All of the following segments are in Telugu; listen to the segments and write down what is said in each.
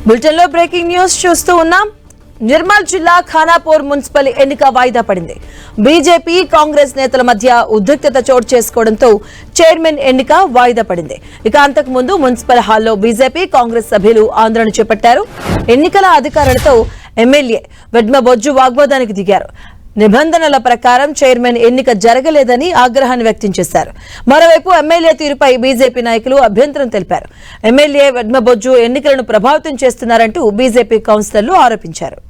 బులెటిన్ లో బ్రేకింగ్ న్యూస్ చూస్తూ ఉన్నాం. నిర్మల్ జిల్లా ఖానాపూర్ మున్సిపల్ ఎన్నిక వాయిదా పడింది. బీజేపీ కాంగ్రెస్ నేతల మధ్య ఉద్రిక్తత చోటు చేసుకోవడంతో చైర్మన్ ఎన్నిక వాయిదా పడింది. ఇక అంతకు ముందు మున్సిపల్ హాల్లో బీజేపీ కాంగ్రెస్ సభ్యులు ఆందోళన చేపట్టారు. ఎన్నికల అధికారులతో ఎమ్మెల్యే వెడ్మ బొజ్జు వాగ్వాదానికి దిగారు. నిబంధనల ప్రకారం చైర్మన్ ఎన్నిక జరగలేదని ఆగ్రహాన్ని వ్యక్తం చేశారు. మరోవైపు ఎమ్మెల్యే తీరుపై బీజేపీ నాయకులు అభ్యంతరం తెలిపారు. ఎమ్మెల్యే వెడ్మబొజ్జు ఎన్నికలను ప్రభావితం చేస్తున్నారంటూ బీజేపీ కౌన్సిలర్లు ఆరోపించారు.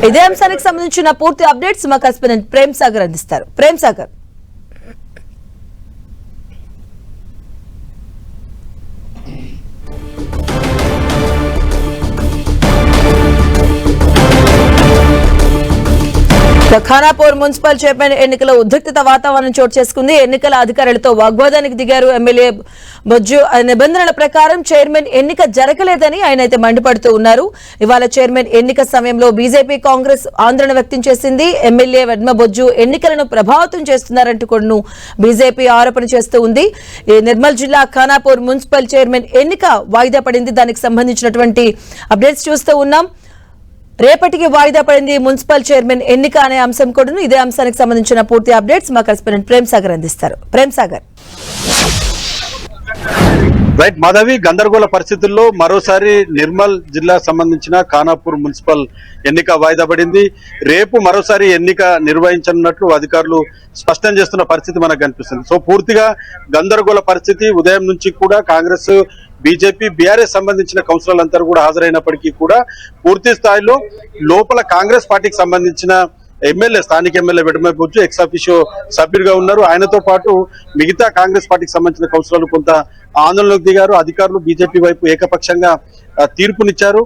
ఇదే అంశానికి సంబంధించిన పూర్తి అప్డేట్స్ మా కరెస్పాండెంట్ ప్రేమ్ సాగర్ అందిస్తారు. ప్రేమ్ సాగర్, ఖానాపూర్ మున్సిపల్ చైర్మన్ ఎన్నికల ఉద్రిక్తత వాతావరణం చోటు చేసుకుంది. ఎన్నికల అధికారులతో వాగ్వాదానికి దిగారు ఎమ్మెల్యే బొజ్జు. నిబంధనల ప్రకారం చైర్మన్ ఎన్నిక జరగలేదని ఆయన అయితే మండిపడుతూ ఉన్నారు. ఇవాళ చైర్మన్ ఎన్నిక సమయంలో బీజేపీ కాంగ్రెస్ ఆందోళన వ్యక్తం చేసింది. ఎమ్మెల్యే వెడ్మ బొజ్జు ఎన్నికలను ప్రభావితం చేస్తున్నారంటూ కూడా బీజేపీ ఆరోపణ చేస్తూ ఉంది. నిర్మల్ జిల్లా ఖానాపూర్ మున్సిపల్ చైర్మన్ ఎన్నిక వాయిదా పడింది. దానికి సంబంధించినటువంటి అప్డేట్స్ చూస్తూ ఉన్నాం. రేపటికి వాయిదా పడింది మున్సిపల్ చైర్మన్ ఎన్నిక అనే అంశం కూడా. ఇదే అంశానికి సంబంధించిన పూర్తి అప్డేట్స్ మా కరెస్పాండెంట్ ప్రేమ్ సాగర్ అందిస్తారు. ప్రేమ్ సాగర్, రైట్. మాధవి, గందరగోళ పరిస్థితుల్లో మరోసారి నిర్మల్ జిల్లా సంబంధించిన ఖానాపూర్ మున్సిపల్ ఎన్నిక వాయిదా పడింది. రేపు మరోసారి ఎన్నిక నిర్వహించనున్నట్లు అధికారులు స్పష్టం చేస్తున్న పరిస్థితి మనకు కనిపిస్తుంది. సో పూర్తిగా గందరగోళ పరిస్థితి. ఉదయం నుంచి కూడా కాంగ్రెస్, బీజేపీ, బీఆర్ఎస్ సంబంధించిన కౌన్సిలర్లందరూ కూడా హాజరైనప్పటికీ కూడా పూర్తి స్థాయిలో లోపల కాంగ్రెస్ పార్టీకి సంబంధించిన ఎమ్మెల్యే, స్థానిక MLA Vedma Bojju ex officio సభ్యుడిగా ఉన్నారు. ఆయనతో పాటు మిగతా కాంగ్రెస్ పార్టీకి సంబంధించిన కౌన్సిలర్లు కొంత ఆందోళనకు దిగారు. అధికారులు బీజేపీ వైపు ఏకపక్షంగా తీర్పునిచ్చారు.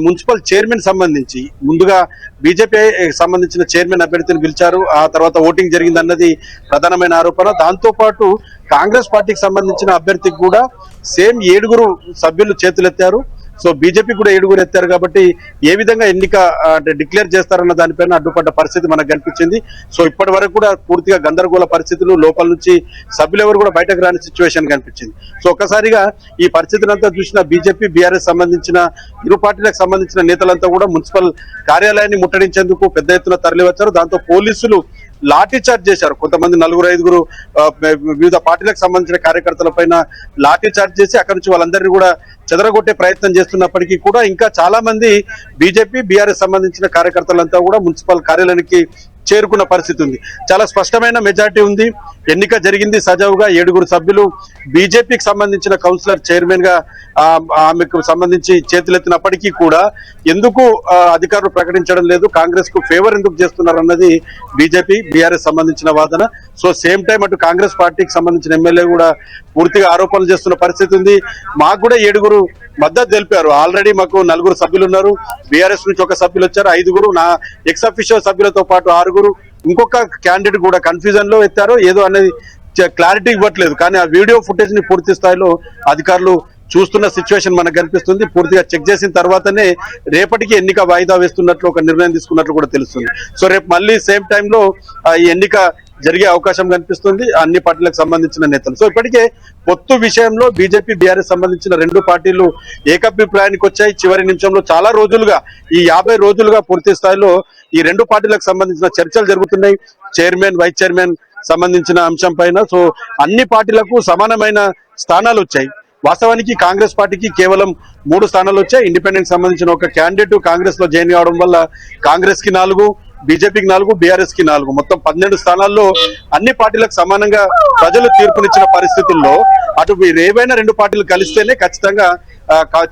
మున్సిపల్ చైర్మన్ సంబంధించి ముందుగా బీజేపీ సంబంధించిన చైర్మన్ అభ్యర్థిని పిలిచారు. ఆ తర్వాత ఓటింగ్ జరిగిందన్నది ప్రధానమైన ఆరోపణ. దాంతో పాటు కాంగ్రెస్ పార్టీకి సంబంధించిన అభ్యర్థికి కూడా సేమ్ 7 సభ్యులు చేతులెత్తారు. సో బీజేపీ కూడా 7 ఎత్తారు. కాబట్టి ఏ విధంగా ఎన్నిక డిక్లేర్ చేస్తారన్న దానిపైన అడ్డుపడ్డ పరిస్థితి మనకు కనిపించింది. సో ఇప్పటి వరకు కూడా పూర్తిగా గందరగోళ పరిస్థితులు, లోపల నుంచి సభ్యులు ఎవరు కూడా బయటకు రాని సిచ్యువేషన్ కనిపించింది. సో ఒక్కసారిగా ఈ పరిస్థితిని అంతా చూసిన బీజేపీ, బీఆర్ఎస్ సంబంధించిన ఇరు పార్టీలకు సంబంధించిన నేతలంతా కూడా మున్సిపల్ కార్యాలయాన్ని ముట్టడించేందుకు పెద్ద ఎత్తున తరలివచ్చారు. దాంతో పోలీసులు లాఠీ చార్జ్ చేశారు. కొంతమంది 4-5 వివిధ పార్టీలకు సంబంధించిన కార్యకర్తల పైన లాఠీ చార్జ్ చేసి అక్కడి నుంచి వాళ్ళందరినీ కూడా చెదరగొట్టే ప్రయత్నం చేస్తున్నప్పటికీ కూడా ఇంకా చాలా మంది బీజేపీ, బీఆర్ఎస్ సంబంధించిన కార్యకర్తలంతా కూడా మున్సిపల్ కార్యాలయానికి చేరుకున్న పరిస్థితి ఉంది. చాలా స్పష్టమైన మెజార్టీ ఉంది. ఎన్నిక జరిగింది సజావుగా. 7 సభ్యులు బీజేపీకి సంబంధించిన కౌన్సిలర్ చైర్మన్ గా ఆమెకు సంబంధించి చేతులెత్తినప్పటికీ కూడా ఎందుకు అధికారులు ప్రకటించడం లేదు, కాంగ్రెస్ కు ఫేవర్ ఎందుకు చేస్తున్నారు అన్నది బీజేపీ, బీఆర్ఎస్ సంబంధించిన వాదన. సో సేమ్ టైం అటు కాంగ్రెస్ పార్టీకి సంబంధించిన ఎమ్మెల్యే కూడా పూర్తిగా ఆరోపణలు చేస్తున్న పరిస్థితి ఉంది. మాకు కూడా 7 మద్దతు తెలిపారు. ఆల్రెడీ మాకు 4 సభ్యులు ఉన్నారు. బీఆర్ఎస్ నుంచి 1 సభ్యులు వచ్చారు. 5 నా ఎక్స్ అఫిషియో సభ్యులతో పాటు 6 ఇంకొక క్యాండిడేట్ కూడా కన్ఫ్యూజన్ లో ఎత్తారు. ఏదో అనేది క్లారిటీ ఇవ్వట్లేదు. కానీ ఆ వీడియో ఫుటేజ్ ని పూర్తి స్థాయిలో అధికారులు చూస్తున్న సిచ్యువేషన్ మనకు కనిపిస్తుంది. పూర్తిగా చెక్ చేసిన తర్వాతనే రేపటికి ఎన్నిక వాయిదా వేస్తున్నట్లు ఒక నిర్ణయం తీసుకున్నట్లు కూడా తెలుస్తుంది. సో రేపు మళ్ళీ సేమ్ టైంలో ఈ ఎన్నిక జరిగే అవకాశం కనిపిస్తుంది అన్ని పార్టీలకు సంబంధించిన నేతలు. సో ఇప్పటికే పొత్తు విషయంలో బీజేపీ, బీఆర్ఎస్ సంబంధించిన 2 పార్టీలు ఏకాభిప్రాయానికి వచ్చాయి. చివరి నిమిషంలో చాలా రోజులుగా, ఈ 50 రోజులుగా పూర్తి స్థాయిలో ఈ 2 పార్టీలకు సంబంధించిన చర్చలు జరుగుతున్నాయి. చైర్మన్, వైస్ చైర్మన్ సంబంధించిన అంశం పైన. సో అన్ని పార్టీలకు సమానమైన స్థానాలు వచ్చాయి. వాస్తవానికి కాంగ్రెస్ పార్టీకి కేవలం 3 స్థానాలు వచ్చాయి. ఇండిపెండెంట్ సంబంధించిన ఒక క్యాండిడేట్ కాంగ్రెస్ లో జాయిన్ కావడం వల్ల కాంగ్రెస్ కి 4, బీజేపీకి 4, బీఆర్ఎస్ కి 4, మొత్తం 12 స్థానాల్లో అన్ని పార్టీలకు సమానంగా ప్రజలు తీర్పునిచ్చిన పరిస్థితుల్లో అటు ఏవైనా 2 పార్టీలు కలిస్తేనే ఖచ్చితంగా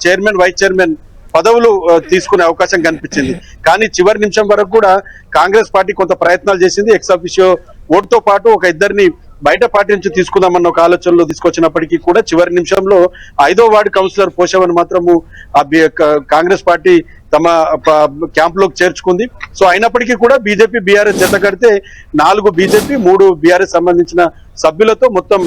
చైర్మన్, వైస్ చైర్మన్ పదవులు తీసుకునే అవకాశం కనిపించింది. కానీ చివరి నిమిషం వరకు కూడా కాంగ్రెస్ పార్టీ కొంత ప్రయత్నాలు చేసింది. ఎక్స్ అఫిషియో ఓటుతో పాటు ఒక 2 బయట పార్టీ నుంచి తీసుకుందామన్న ఒక ఆలోచనలో తీసుకొచ్చినప్పటికీ కూడా చివరి నిమిషంలో 5వ వార్డు కౌన్సిలర్ పోషవన్ మాత్రము కాంగ్రెస్ పార్టీ తమ క్యాంప్ లోకి చేర్చుకుంది. సో అయినప్పటికీ కూడా బీజేపీ, బీఆర్ఎస్ జత కడితే 4 బీజేపీ, 3 బీఆర్ఎస్ సంబంధించిన సభ్యులతో మొత్తం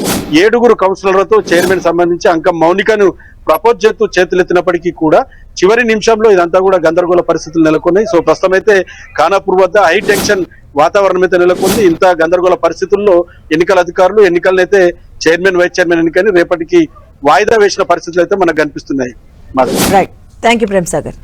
7 కౌన్సిలర్లతో చైర్మన్ సంబంధించి అంకం మౌనికను ప్రపోజ్ చేస్తూ చేతులెత్తినప్పటికీ కూడా చివరి నిమిషంలో ఇదంతా కూడా గందరగోళ పరిస్థితులు నెలకొన్నాయి. సో ప్రస్తుతం అయితే ఖానాపూర్ వద్ద హై టెన్షన్ వాతావరణం అయితే నెలకొంది. ఇంత గందరగోళ పరిస్థితుల్లో ఎన్నికల అధికారులు ఎన్నికలనైతే చైర్మన్ వైస్ చైర్మన్ ఎన్నికని రేపటికి వాయిదా వేసిన పరిస్థితులు అయితే మనకు కనిపిస్తున్నాయి. Right, thank you Prem Sagar.